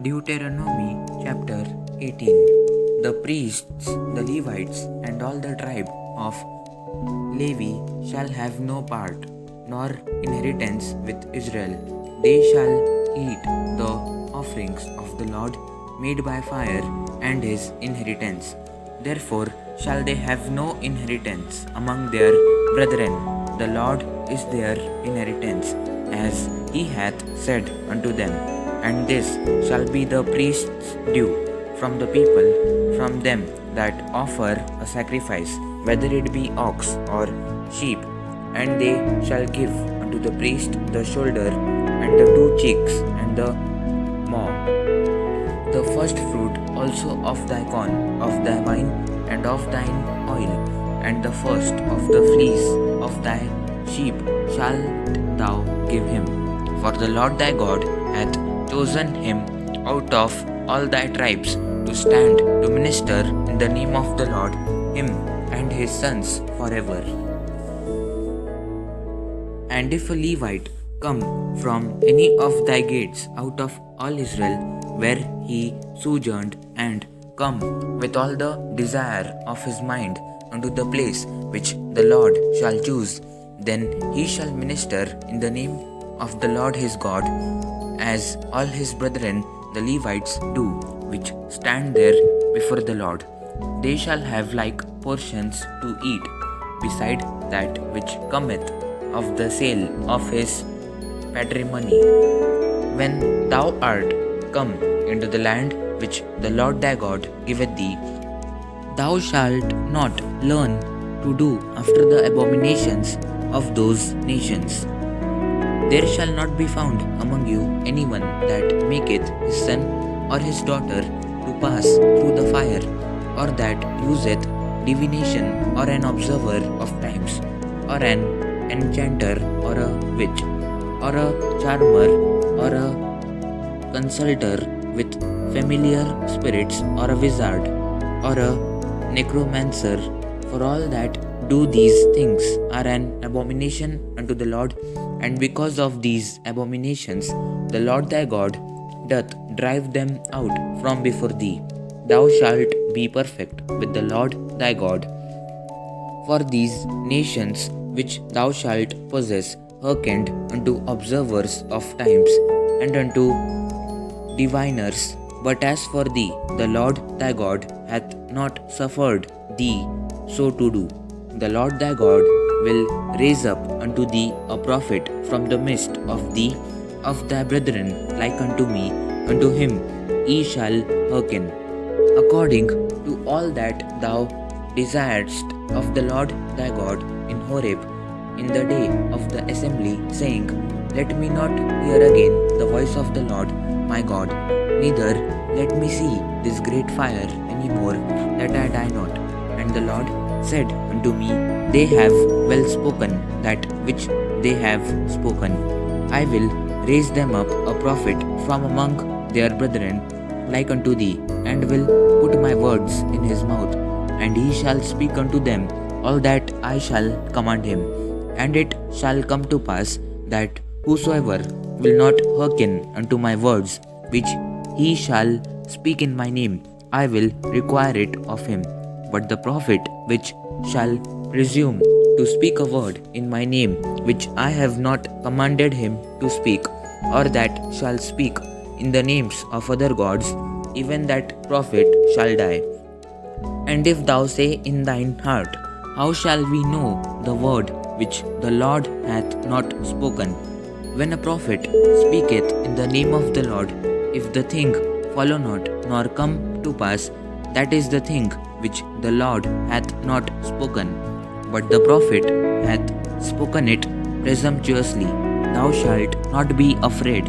Deuteronomy chapter 18. The priests, the Levites, and all the tribe of Levi shall have no part nor inheritance with Israel. They shall eat the offerings of the Lord made by fire and his inheritance. Therefore shall they have no inheritance among their brethren. The Lord is their inheritance, as he hath said unto them. And this shall be the priest's due from the people, from them that offer a sacrifice, whether it be ox or sheep. And they shall give unto the priest the shoulder, and the 2 cheeks, and the maw, the first fruit also of thy corn, of thy wine, and of thine oil, and the first of the fleece of thy sheep shalt thou give him. For the Lord thy God hath chosen him out of all thy tribes to stand to minister in the name of the Lord, him and his sons forever. And if a Levite come from any of thy gates out of all Israel, where he sojourned, and come with all the desire of his mind unto the place which the Lord shall choose, then he shall minister in the name of the Lord his God, as all his brethren the Levites do, which stand there before the Lord. They shall have like portions to eat, beside that which cometh of the sale of his patrimony. When thou art come into the land which the Lord thy God giveth thee, thou shalt not learn to do after the abominations of those nations. There shall not be found among you anyone that maketh his son or his daughter to pass through the fire, or that useth divination, or an observer of times, or an enchanter, or a witch, or a charmer, or a consulter with familiar spirits, or a wizard, or a necromancer. For all that do these things are an abomination unto the Lord, and because of these abominations the Lord thy God doth drive them out from before thee. Thou shalt be perfect with the Lord thy God. For these nations which thou shalt possess hearkened unto observers of times, and unto diviners. But as for thee, the Lord thy God hath not suffered thee so to do. The Lord thy God will raise up unto thee a prophet from the midst of thee, of thy brethren, like unto me. Unto him ye shall hearken, according to all that thou desiredst of the Lord thy God in Horeb in the day of the assembly, saying, Let me not hear again the voice of the Lord my God, neither let me see this great fire any more, that I die not. And the Lord said unto me, They have well spoken that which they have spoken. I will raise them up a prophet from among their brethren, like unto thee, and will put my words in his mouth, and he shall speak unto them all that I shall command him. And it shall come to pass that whosoever will not hearken unto my words, which he shall speak in my name, I will require it of him. But the prophet which shall presume to speak a word in my name, which I have not commanded him to speak, or that shall speak in the names of other gods, even that prophet shall die. And if thou say in thine heart, How shall we know the word which the Lord hath not spoken? When a prophet speaketh in the name of the Lord, if the thing follow not, nor come to pass, that is the thing which the Lord hath not spoken, but the prophet hath spoken it presumptuously. Thou shalt not be afraid